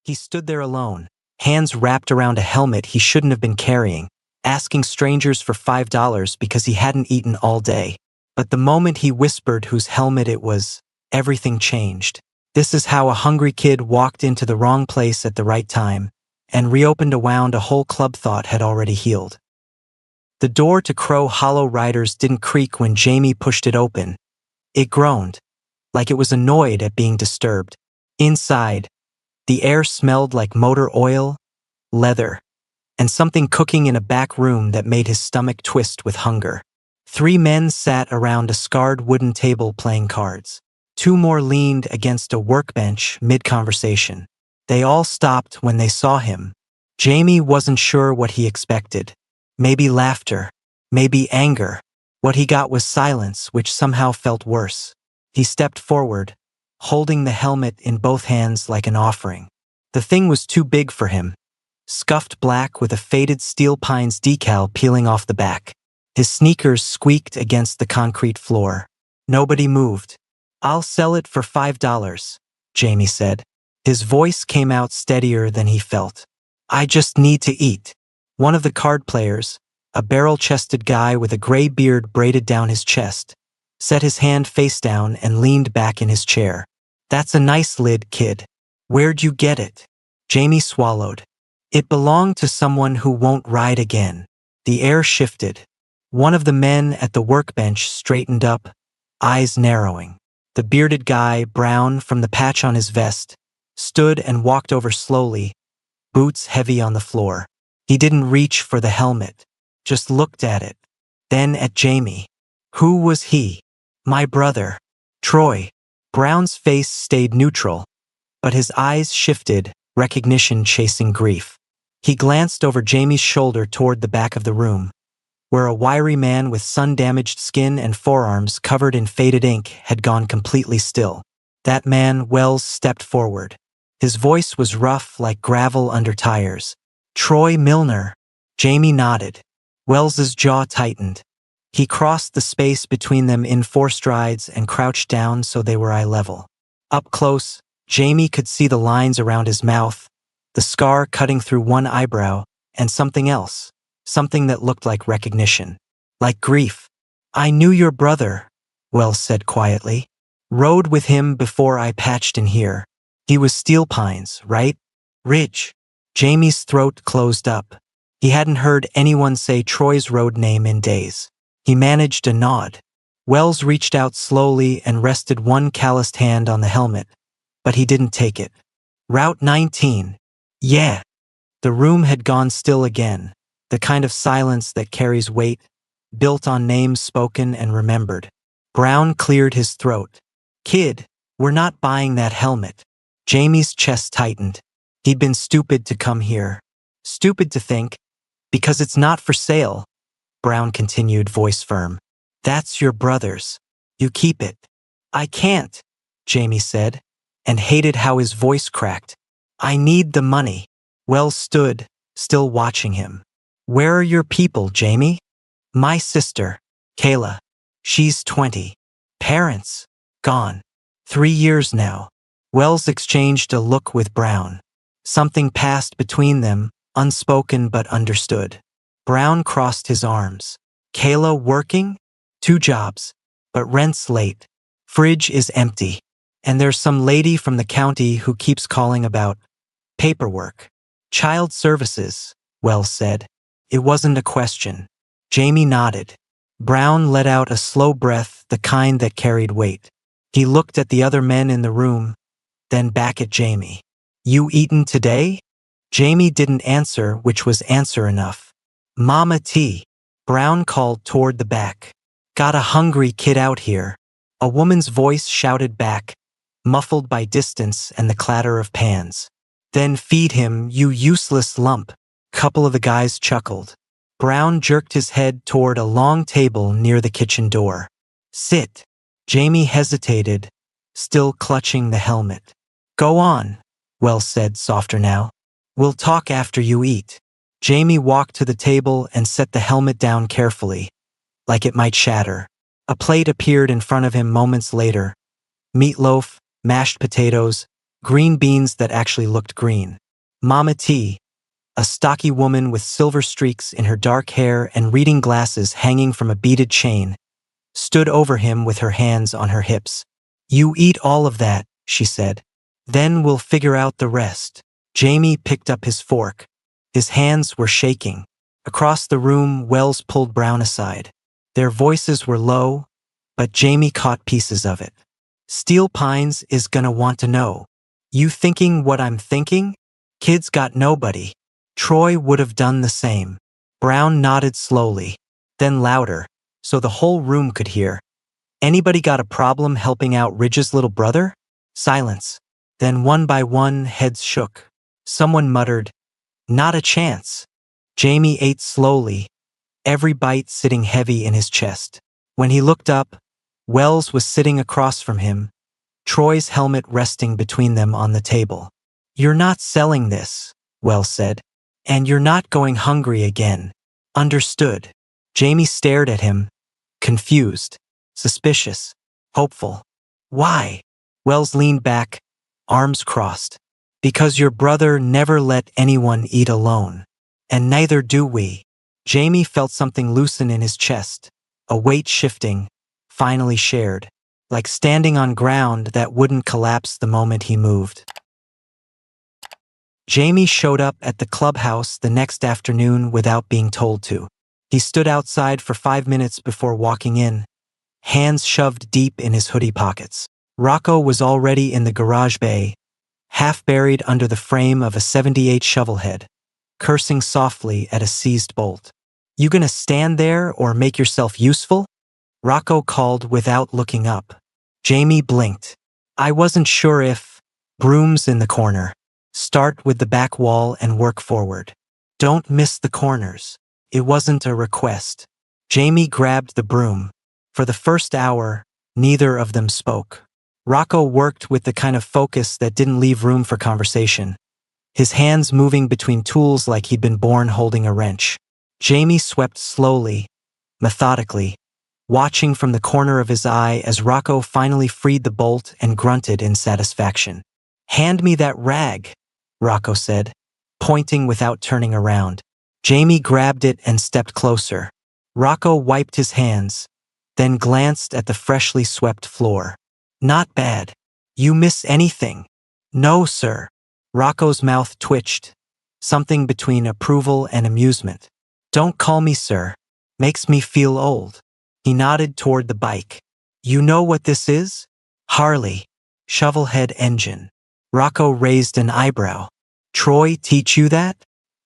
He stood there alone, hands wrapped around a helmet he shouldn't have been carrying, asking strangers for $5 because he hadn't eaten all day. But the moment he whispered whose helmet it was, everything changed. This is how a hungry kid walked into the wrong place at the right time and reopened a wound a whole club thought had already healed. The door to Crow Hollow Riders didn't creak when Jamie pushed it open. It groaned, like it was annoyed at being disturbed. Inside, the air smelled like motor oil, leather, and something cooking in a back room that made his stomach twist with hunger. 3 men sat around a scarred wooden table playing cards. 2 more leaned against a workbench mid-conversation. They all stopped when they saw him. Jamie wasn't sure what he expected. Maybe laughter, maybe anger. What he got was silence, which somehow felt worse. He stepped forward, holding the helmet in both hands like an offering. The thing was too big for him, scuffed black with a faded Steel Pines decal peeling off the back. His sneakers squeaked against the concrete floor. Nobody moved. "I'll sell it for $5, Jamie said. His voice came out steadier than he felt. "I just need to eat." One of the card players, a barrel-chested guy with a gray beard braided down his chest, set his hand face down and leaned back in his chair. "That's a nice lid, kid. Where'd you get it?" Jamie swallowed. "It belonged to someone who won't ride again." The air shifted. One of the men at the workbench straightened up, eyes narrowing. The bearded guy, brown from the patch on his vest, stood and walked over slowly, boots heavy on the floor. He didn't reach for the helmet, just looked at it, then at Jamie. Who was he? "My brother, Troy." Brown's face stayed neutral, but his eyes shifted, recognition chasing grief. He glanced over Jamie's shoulder toward the back of the room, where a wiry man with sun-damaged skin and forearms covered in faded ink had gone completely still. That man, Wells, stepped forward. His voice was rough like gravel under tires. "Troy Milner." Jamie nodded. Wells's jaw tightened. He crossed the space between them in 4 strides and crouched down so they were eye level. Up close, Jamie could see the lines around his mouth, the scar cutting through one eyebrow, and something else, something that looked like recognition, like grief. "I knew your brother," Wells said quietly. "Rode with him before I patched in here. He was Steel Pines, right? Ridge." Jamie's throat closed up. He hadn't heard anyone say Troy's road name in days. He managed a nod. Wells reached out slowly and rested one calloused hand on the helmet, but he didn't take it. "Route 19. Yeah." The room had gone still again, the kind of silence that carries weight, built on names spoken and remembered. Brown cleared his throat. "Kid, we're not buying that helmet." Jamie's chest tightened. He'd been stupid to come here. Stupid to think, "Because it's not for sale," Brown continued, voice firm. "That's your brother's. You keep it." "I can't," Jamie said, and hated how his voice cracked. "I need the money." Wells stood, still watching him. "Where are your people, Jamie?" "My sister, Kayla. She's 20. Parents, gone. 3 years now." Wells exchanged a look with Brown. Something passed between them, unspoken but understood. Brown crossed his arms. "Kayla working? 2 jobs, but rent's late. Fridge is empty. And there's some lady from the county who keeps calling about paperwork." "Child services," Wells said. It wasn't a question. Jamie nodded. Brown let out a slow breath, the kind that carried weight. He looked at the other men in the room, then back at Jamie. "You eaten today?" Jamie didn't answer, which was answer enough. "Mama T," Brown called toward the back. "Got a hungry kid out here." A woman's voice shouted back, muffled by distance and the clatter of pans. "Then feed him, you useless lump." Couple of the guys chuckled. Brown jerked his head toward a long table near the kitchen door. "Sit." Jamie hesitated, still clutching the helmet. "Go on," Wells said, softer now. "We'll talk after you eat." Jamie walked to the table and set the helmet down carefully, like it might shatter. A plate appeared in front of him moments later. Meatloaf, mashed potatoes, green beans that actually looked green. Mama T, a stocky woman with silver streaks in her dark hair and reading glasses hanging from a beaded chain, stood over him with her hands on her hips. "You eat all of that," she said. "Then we'll figure out the rest." Jamie picked up his fork. His hands were shaking. Across the room, Wells pulled Brown aside. Their voices were low, but Jamie caught pieces of it. "Steel Pines is gonna want to know. You thinking what I'm thinking? Kid's got nobody. Troy would have done the same." Brown nodded slowly, then louder, so the whole room could hear. "Anybody got a problem helping out Ridge's little brother?" Silence. Then one by one, heads shook. Someone muttered, "Not a chance." Jamie ate slowly, every bite sitting heavy in his chest. When he looked up, Wells was sitting across from him, Troy's helmet resting between them on the table. "You're not selling this," Wells said. "And you're not going hungry again. Understood?" Jamie stared at him, confused, suspicious, hopeful. "Why?" Wells leaned back, arms crossed. "Because your brother never let anyone eat alone. And neither do we." Jamie felt something loosen in his chest, a weight shifting, finally shared, like standing on ground that wouldn't collapse the moment he moved. Jamie showed up at the clubhouse the next afternoon without being told to. He stood outside for 5 minutes before walking in, hands shoved deep in his hoodie pockets. Rocco was already in the garage bay, half buried under the frame of a '78 shovelhead, cursing softly at a seized bolt. "You gonna stand there or make yourself useful?" Rocco called without looking up. Jamie blinked. "I wasn't sure if..." "Brooms in the corner. Start with the back wall and work forward. Don't miss the corners." It wasn't a request. Jamie grabbed the broom. For the first hour, neither of them spoke. Rocco worked with the kind of focus that didn't leave room for conversation, his hands moving between tools like he'd been born holding a wrench. Jamie swept slowly, methodically, watching from the corner of his eye as Rocco finally freed the bolt and grunted in satisfaction. "Hand me that rag," Rocco said, pointing without turning around. Jamie grabbed it and stepped closer. Rocco wiped his hands, then glanced at the freshly swept floor. "Not bad. You miss anything?" "No, sir." Rocco's mouth twitched, something between approval and amusement. "Don't call me sir. Makes me feel old." He nodded toward the bike. "You know what this is?" "Harley. Shovelhead engine." Rocco raised an eyebrow. "Troy teach you that?"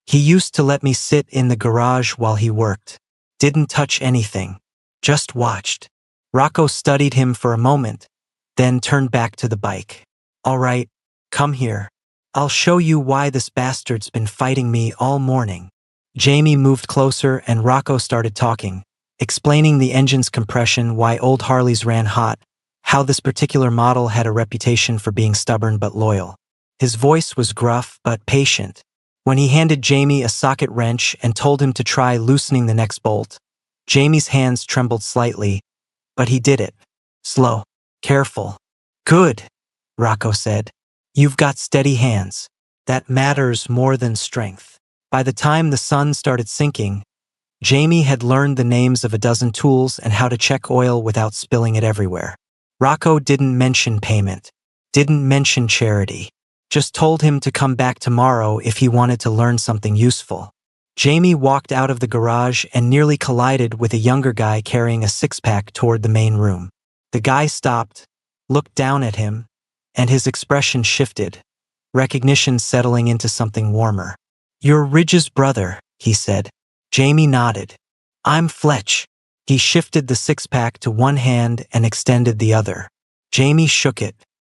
"He used to let me sit in the garage while he worked. Didn't touch anything. Just watched." Rocco studied him for a moment, then turned back to the bike. "All right, come here. I'll show you why this bastard's been fighting me all morning." Jamie moved closer and Rocco started talking, explaining the engine's compression, why old Harleys ran hot, how this particular model had a reputation for being stubborn but loyal. His voice was gruff but patient. When he handed Jamie a socket wrench and told him to try loosening the next bolt, Jamie's hands trembled slightly, but he did it. Slow, careful. "Good," Rocco said. "You've got steady hands. That matters more than strength." By the time the sun started sinking, Jamie had learned the names of a dozen tools and how to check oil without spilling it everywhere. Rocco didn't mention payment, didn't mention charity, just told him to come back tomorrow if he wanted to learn something useful. Jamie walked out of the garage and nearly collided with a younger guy carrying a six-pack toward the main room. The guy stopped, looked down at him, and his expression shifted, recognition settling into something warmer. "You're Ridge's brother," he said. Jamie nodded. "I'm Fletch." He shifted the six-pack to one hand and extended the other. Jamie shook it.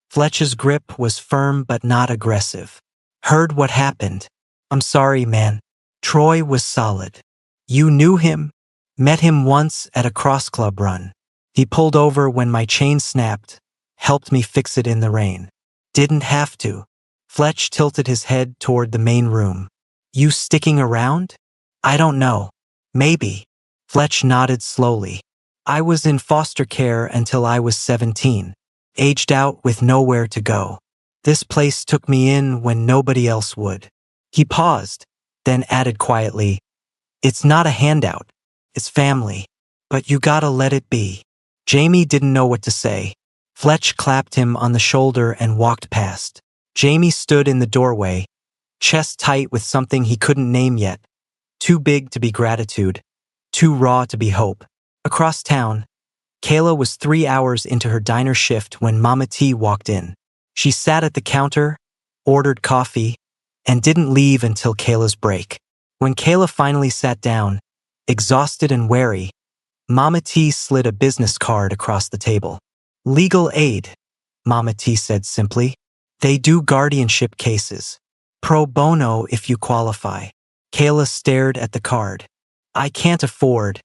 Fletch's grip was firm but not aggressive. "Heard what happened. I'm sorry, man. Troy was solid." "You knew him?" "Met him once at a cross club run. He pulled over when my chain snapped, helped me fix it in the rain." "Didn't have to." Fletch tilted his head toward the main room. "You sticking around?" "I don't know. Maybe." Fletch nodded slowly. "I was in foster care until I was 17. Aged out with nowhere to go. This place took me in when nobody else would. He paused, then added quietly, "It's not a handout. It's family. But you gotta let it be." Jamie didn't know what to say. Fletch clapped him on the shoulder and walked past. Jamie stood in the doorway, chest tight with something he couldn't name yet. Too big to be gratitude, too raw to be hope. Across town, Kayla was 3 hours into her diner shift when Mama T walked in. She sat at the counter, ordered coffee, and didn't leave until Kayla's break. When Kayla finally sat down, exhausted and wary, Mama T slid a business card across the table. "Legal aid," Mama T said simply. "They do guardianship cases. Pro bono if you qualify." Kayla stared at the card. "I can't afford."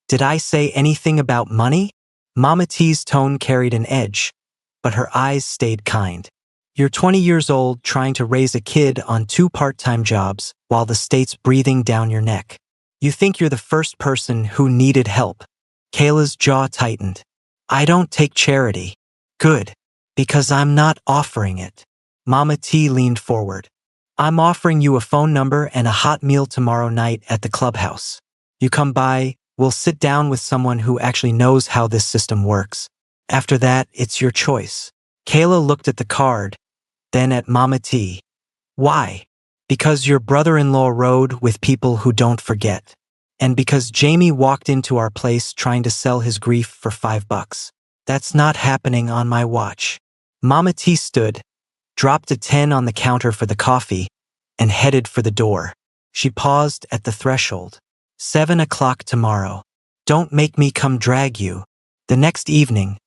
"Did I say anything about money?" Mama T's tone carried an edge, but her eyes stayed kind. "You're 20 years old trying to raise a kid on 2 part-time jobs while the state's breathing down your neck. You think you're the first person who needed help." Kayla's jaw tightened. "I don't take charity." "Good, because I'm not offering it." Mama T leaned forward. "I'm offering you a phone number and a hot meal tomorrow night at the clubhouse. You come by, we'll sit down with someone who actually knows how this system works. After that, it's your choice." Kayla looked at the card, then at Mama T. "Why?" "Because your brother-in-law rode with people who don't forget. And because Jamie walked into our place trying to sell his grief for $5. That's not happening on my watch." Mama T stood, dropped a 10 on the counter for the coffee, and headed for the door. She paused at the threshold. 7 o'clock tomorrow. Don't make me come drag you." The next evening,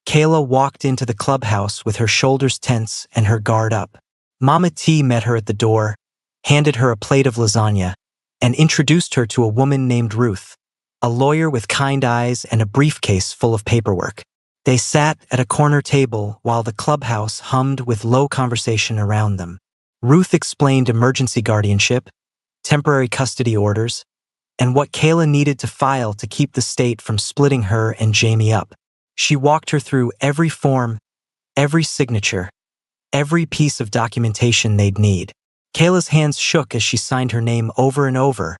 Kayla walked into the clubhouse with her shoulders tense and her guard up. Mama T met her at the door, handed her a plate of lasagna, and introduced her to a woman named Ruth, a lawyer with kind eyes and a briefcase full of paperwork. They sat at a corner table while the clubhouse hummed with low conversation around them. Ruth explained emergency guardianship, temporary custody orders, and what Kayla needed to file to keep the state from splitting her and Jamie up. She walked her through every form, every signature, every piece of documentation they'd need. Kayla's hands shook as she signed her name over and over,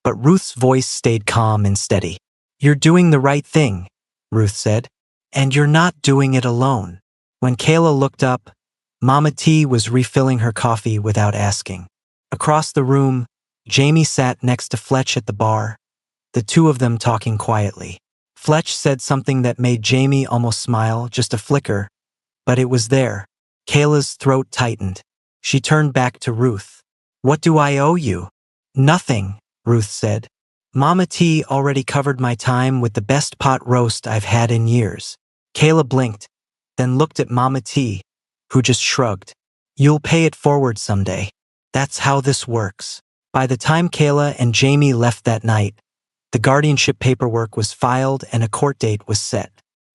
but Ruth's voice stayed calm and steady. "You're doing the right thing," Ruth said, "and you're not doing it alone." When Kayla looked up, Mama T was refilling her coffee without asking. Across the room, Jamie sat next to Fletch at the bar, the two of them talking quietly. Fletch said something that made Jamie almost smile, just a flicker, but it was there. Kayla's throat tightened. She turned back to Ruth. "What do I owe you?" "Nothing," Ruth said. "Mama T already covered my time with the best pot roast I've had in years." Kayla blinked, then looked at Mama T, who just shrugged. "You'll pay it forward someday. That's how this works." By the time Kayla and Jamie left that night, the guardianship paperwork was filed and a court date was set.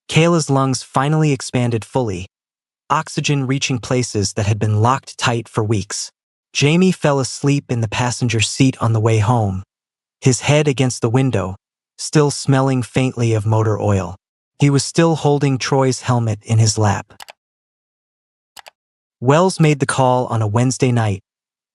Kayla's lungs finally expanded fully, oxygen reaching places that had been locked tight for weeks. Jamie fell asleep in the passenger seat on the way home, his head against the window, still smelling faintly of motor oil. He was still holding Troy's helmet in his lap. Wells made the call on a Wednesday night,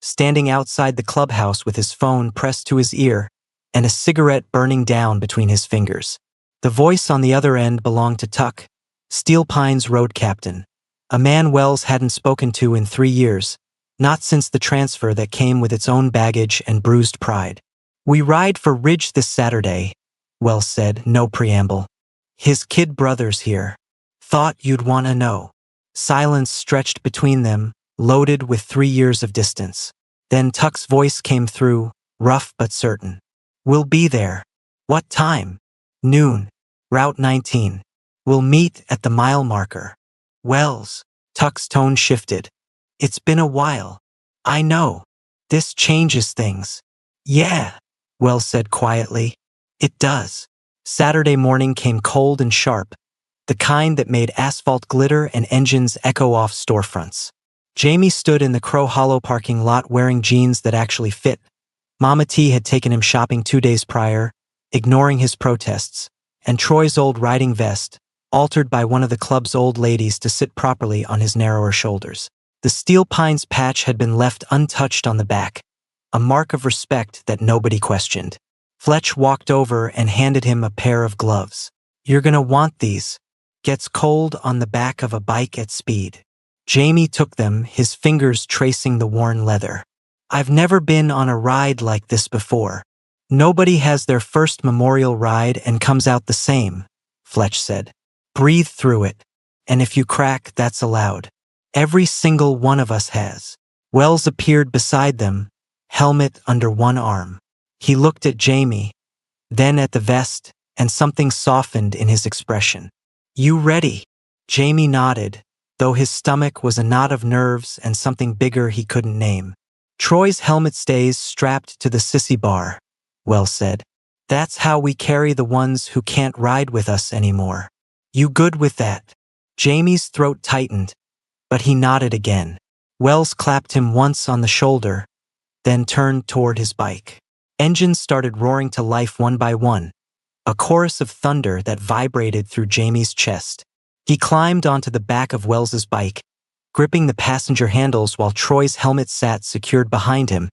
standing outside the clubhouse with his phone pressed to his ear and a cigarette burning down between his fingers. The voice on the other end belonged to Tuck, Steel Pines road captain, a man Wells hadn't spoken to in 3 years, not since the transfer that came with its own baggage and bruised pride. "We ride for Ridge this Saturday," Wells said, no preamble. "His kid brother's here. Thought you'd want to know." Silence stretched between them, loaded with 3 years of distance. Then Tuck's voice came through, rough but certain. "We'll be there." "What time?" "Noon. Route 19. We'll meet at the mile marker." "Wells." Tuck's tone shifted. "It's been a while." "I know. This changes things." "Yeah," Wells said quietly. "It does." Saturday morning came cold and sharp, the kind that made asphalt glitter and engines echo off storefronts. Jamie stood in the Crow Hollow parking lot wearing jeans that actually fit. Mama T had taken him shopping 2 days prior, ignoring his protests, and Troy's old riding vest, altered by one of the club's old ladies to sit properly on his narrower shoulders. The steel pines patch had been left untouched on the back, a mark of respect that nobody questioned. Fletch walked over and handed him a pair of gloves. "You're gonna want these. Gets cold on the back of a bike at speed." Jamie took them, his fingers tracing the worn leather. "I've never been on a ride like this before. Nobody has their first memorial ride and comes out the same," Fletch said. "Breathe through it. And if you crack, that's allowed. Every single one of us has." Wells appeared beside them, helmet under one arm. He looked at Jamie, then at the vest, and something softened in his expression. "You ready?" Jamie nodded, though his stomach was a knot of nerves and something bigger he couldn't name. "Troy's helmet stays strapped to the sissy bar," Wells said. "That's how we carry the ones who can't ride with us anymore. You good with that?" Jamie's throat tightened, but he nodded again. Wells clapped him once on the shoulder, then turned toward his bike. Engines started roaring to life one by one, a chorus of thunder that vibrated through Jamie's chest. He climbed onto the back of Wells's bike, gripping the passenger handles while Troy's helmet sat secured behind him,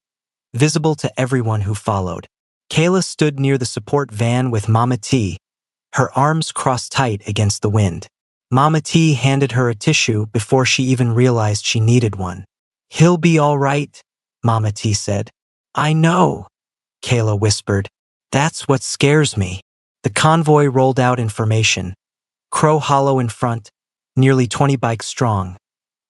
visible to everyone who followed. Kayla stood near the support van with Mama T, her arms crossed tight against the wind. Mama T handed her a tissue before she even realized she needed one. "He'll be all right," Mama T said. "I know," Kayla whispered. "That's what scares me." The convoy rolled out in formation. Crow Hollow in front, nearly 20 bikes strong.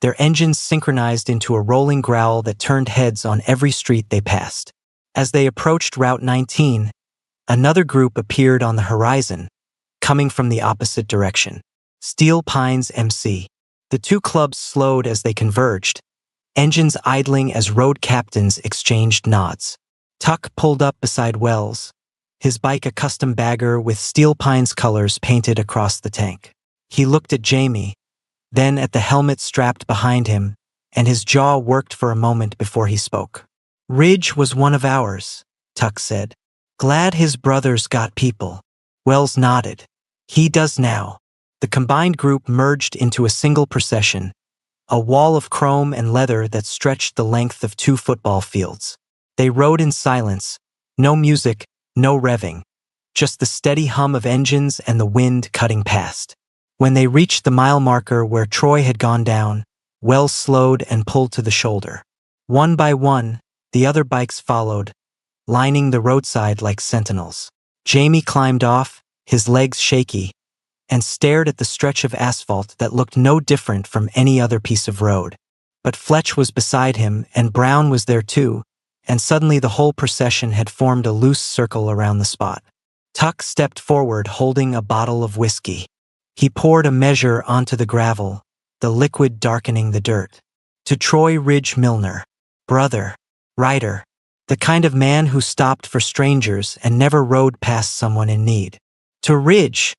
Their engines synchronized into a rolling growl that turned heads on every street they passed. As they approached Route 19, another group appeared on the horizon, coming from the opposite direction. Steel Pines MC. The two clubs slowed as they converged, engines idling as road captains exchanged nods. Tuck pulled up beside Wells, his bike a custom bagger with Steel Pines colors painted across the tank. He looked at Jamie, then at the helmet strapped behind him, and his jaw worked for a moment before he spoke. "Ridge was one of ours," Tuck said. "Glad his brothers got people." Wells nodded. "He does now." The combined group merged into a single procession, a wall of chrome and leather that stretched the length of 2 football fields. They rode in silence, no music, no revving, just the steady hum of engines and the wind cutting past. When they reached the mile marker where Troy had gone down, Wells slowed and pulled to the shoulder. One by one, the other bikes followed, lining the roadside like sentinels. Jamie climbed off, his legs shaky, and stared at the stretch of asphalt that looked no different from any other piece of road. But Fletch was beside him, and Brown was there too, and suddenly the whole procession had formed a loose circle around the spot. Tuck stepped forward holding a bottle of whiskey. He poured a measure onto the gravel, the liquid darkening the dirt. "To Troy Ridge Milner, brother, rider, the kind of man who stopped for strangers and never rode past someone in need." "To Ridge,"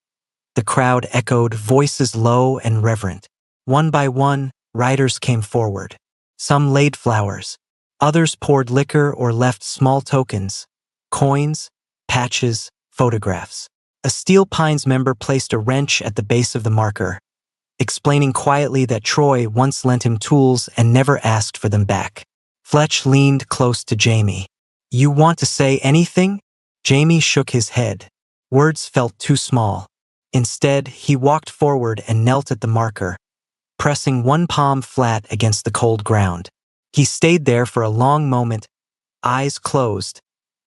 the crowd echoed, voices low and reverent. One by one, riders came forward. Some laid flowers. Others poured liquor or left small tokens, coins, patches, photographs. A Steel Pines member placed a wrench at the base of the marker, explaining quietly that Troy once lent him tools and never asked for them back. Fletch leaned close to Jamie. "You want to say anything?" Jamie shook his head. Words felt too small. Instead, he walked forward and knelt at the marker, pressing one palm flat against the cold ground. He stayed there for a long moment, eyes closed,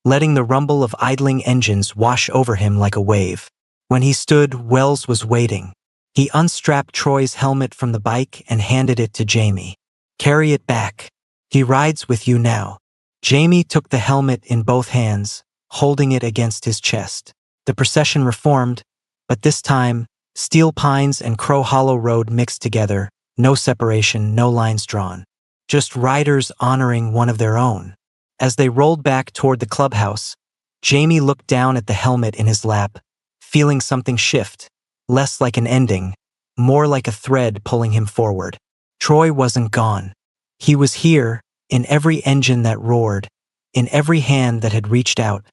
letting the rumble of idling engines wash over him like a wave. When he stood, Wells was waiting. He unstrapped Troy's helmet from the bike and handed it to Jamie. "Carry it back. He rides with you now." Jamie took the helmet in both hands, holding it against his chest. The procession reformed, but this time, Steel Pines and Crow Hollow Road mixed together, no separation, no lines drawn. Just riders honoring one of their own. As they rolled back toward the clubhouse, Jamie looked down at the helmet in his lap, feeling something shift, less like an ending, more like a thread pulling him forward. Troy wasn't gone. He was here, in every engine that roared, in every hand that had reached out,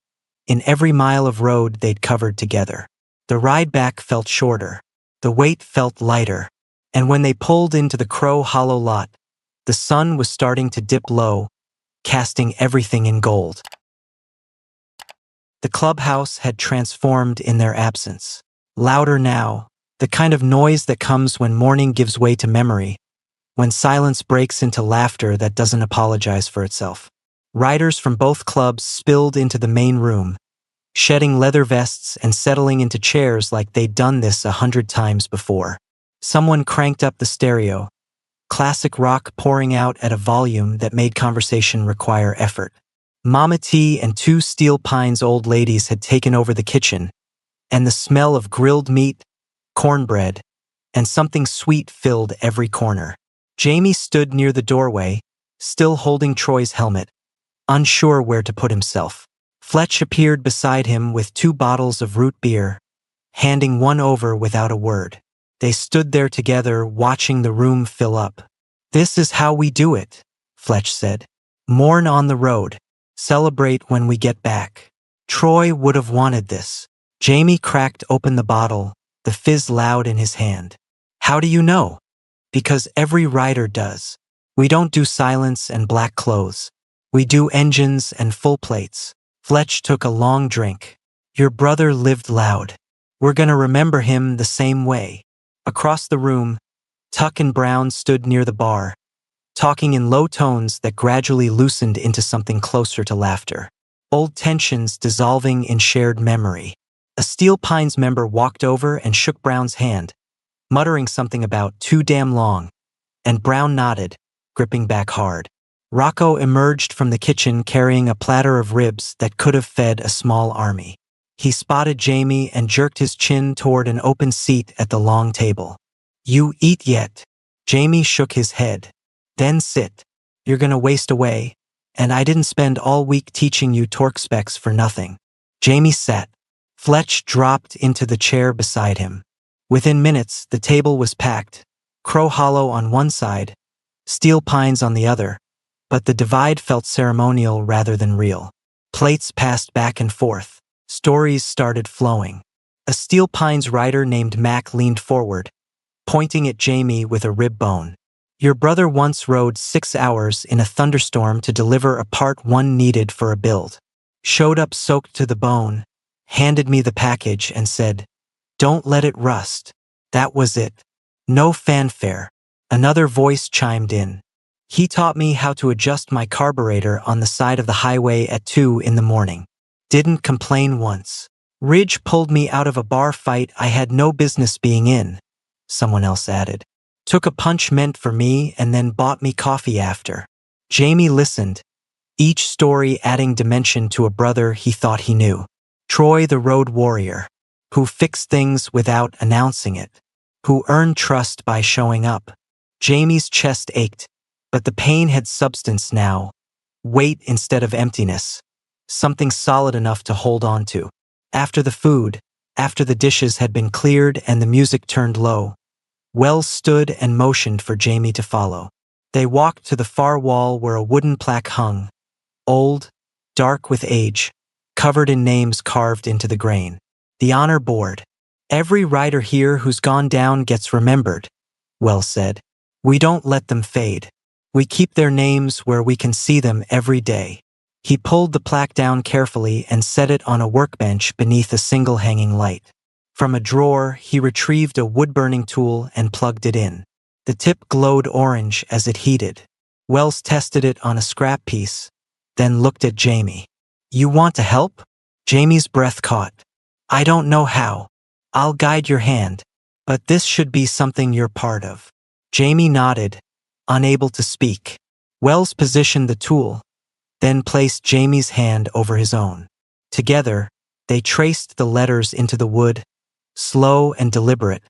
in every mile of road they'd covered together. The ride back felt shorter. The weight felt lighter. And when they pulled into the Crow Hollow lot, The sun was starting to dip low, casting everything in gold. The clubhouse had transformed in their absence. Louder now, the kind of noise that comes when morning gives way to memory, when silence breaks into laughter that doesn't apologize for itself. Riders from both clubs spilled into the main room, shedding leather vests and settling into chairs like they'd done this 100 times before. Someone cranked up the stereo, classic rock pouring out at a volume that made conversation require effort. Mama T and two Steel Pines old ladies had taken over the kitchen, and the smell of grilled meat, cornbread, and something sweet filled every corner. Jamie stood near the doorway, still holding Troy's helmet, unsure where to put himself. Fletch appeared beside him with 2 bottles of root beer, handing one over without a word. They stood there together, watching the room fill up. "This is how we do it," Fletch said. "Mourn on the road. Celebrate when we get back." Troy would have wanted this. Jamie cracked open the bottle, the fizz loud in his hand. "How do you know?" "Because every rider does. We don't do silence and black clothes. We do engines and full plates." Fletch took a long drink. "Your brother lived loud. We're gonna remember him the same way." Across the room, Tuck and Brown stood near the bar, talking in low tones that gradually loosened into something closer to laughter. Old tensions dissolving in shared memory. A Steel Pines member walked over and shook Brown's hand, muttering something about "too damn long," and Brown nodded, gripping back hard. Rocco emerged from the kitchen carrying a platter of ribs that could have fed a small army. He spotted Jamie and jerked his chin toward an open seat at the long table. "You eat yet?" Jamie shook his head. "Then sit. You're gonna waste away, and I didn't spend all week teaching you torque specs for nothing." Jamie sat. Fletch dropped into the chair beside him. Within minutes, the table was packed, Crow Hollow on one side, Steel Pines on the other, but the divide felt ceremonial rather than real. Plates passed back and forth. Stories started flowing. A Steel Pines rider named Mac leaned forward, pointing at Jamie with a rib bone. "Your brother once rode 6 hours in a thunderstorm to deliver a part 1 needed for a build. Showed up soaked to the bone, handed me the package and said, 'Don't let it rust.' That was it. No fanfare." Another voice chimed in. "He taught me how to adjust my carburetor on the side of the highway at 2 in the morning. Didn't complain once. Ridge pulled me out of a bar fight I had no business being in," someone else added. "Took a punch meant for me and then bought me coffee after." Jamie listened, each story adding dimension to a brother he thought he knew. Troy the road warrior, who fixed things without announcing it, who earned trust by showing up. Jamie's chest ached, but the pain had substance now, weight instead of emptiness, something solid enough to hold on to. After the food, after the dishes had been cleared and the music turned low, Wells stood and motioned for Jamie to follow. They walked to the far wall where a wooden plaque hung, old, dark with age, covered in names carved into the grain. "The honor board. Every rider here who's gone down gets remembered," Wells said. "We don't let them fade. We keep their names where we can see them every day." He pulled the plaque down carefully and set it on a workbench beneath a single hanging light. From a drawer, he retrieved a wood-burning tool and plugged it in. The tip glowed orange as it heated. Wells tested it on a scrap piece, then looked at Jamie. "You want to help?" Jamie's breath caught. "I don't know how. I'll guide your hand, but this should be something you're part of." Jamie nodded, unable to speak. Wells positioned the tool, then placed Jamie's hand over his own. Together, they traced the letters into the wood, slow and deliberate,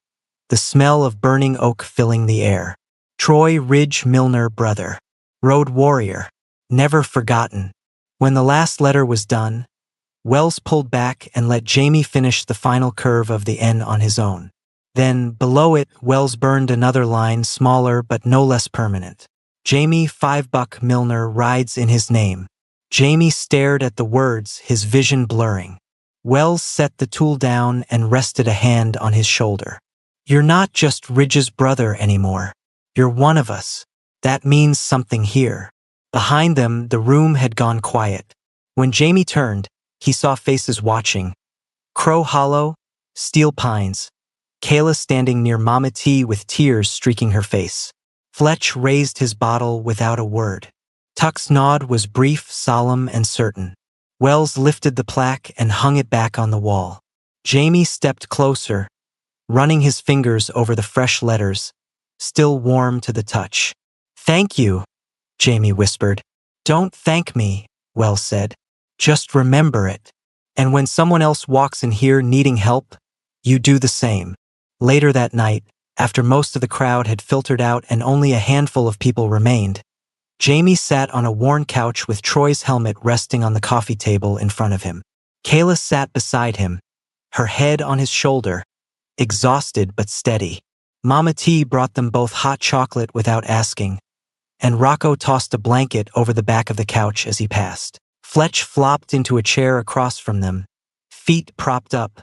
the smell of burning oak filling the air. Troy Ridge Milner, brother. Road warrior. Never forgotten. When the last letter was done, Wells pulled back and let Jamie finish the final curve of the N on his own. Then, below it, Wells burned another line, smaller but no less permanent. "Jamie $5 Milner rides in his name." Jamie stared at the words, his vision blurring. Wells set the tool down and rested a hand on his shoulder. "You're not just Ridge's brother anymore. You're one of us. That means something here. Behind them, the room had gone quiet. When Jamie turned, he saw faces watching. Crow Hollow, Steel Pines, Kayla standing near Mama T with tears streaking her face. Fletch raised his bottle without a word. Tuck's nod was brief, solemn, and certain. Wells lifted the plaque and hung it back on the wall. Jamie stepped closer, running his fingers over the fresh letters, still warm to the touch. "Thank you," Jamie whispered. "Don't thank me," Wells said. "Just remember it. And when someone else walks in here needing help, you do the same." Later that night, after most of the crowd had filtered out and only a handful of people remained, Jamie sat on a worn couch with Troy's helmet resting on the coffee table in front of him. Kayla sat beside him, her head on his shoulder, exhausted but steady. Mama T brought them both hot chocolate without asking, and Rocco tossed a blanket over the back of the couch as he passed. Fletch flopped into a chair across from them, feet propped up,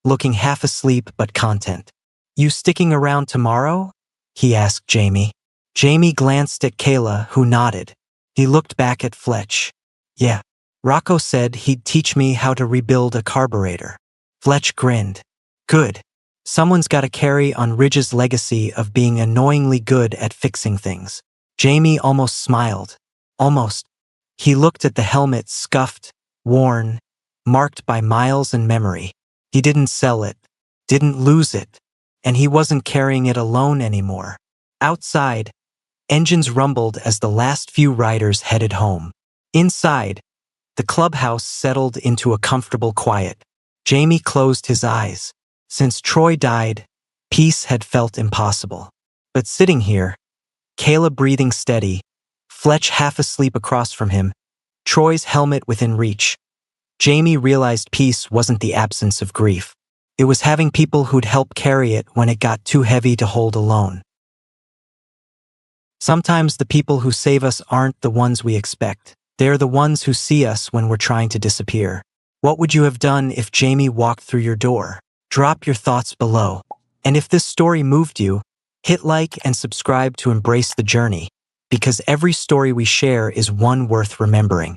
looking half asleep but content. "You sticking around tomorrow?" he asked Jamie. Jamie glanced at Kayla, who nodded. He looked back at Fletch. "Yeah. Rocco said he'd teach me how to rebuild a carburetor." Fletch grinned. "Good. Someone's got to carry on Ridge's legacy of being annoyingly good at fixing things." Jamie almost smiled. Almost. He looked at the helmet, scuffed, worn, marked by miles and memory. He didn't sell it, didn't lose it, and he wasn't carrying it alone anymore. Outside, engines rumbled as the last few riders headed home. Inside, the clubhouse settled into a comfortable quiet. Jamie closed his eyes. Since Troy died, peace had felt impossible. But sitting here, Kayla breathing steady, Fletch half asleep across from him, Troy's helmet within reach, Jamie realized peace wasn't the absence of grief. It was having people who'd help carry it when it got too heavy to hold alone. Sometimes the people who save us aren't the ones we expect. They're the ones who see us when we're trying to disappear. What would you have done if Jamie walked through your door? Drop your thoughts below. And if this story moved you, hit like and subscribe to embrace the journey, because every story we share is one worth remembering.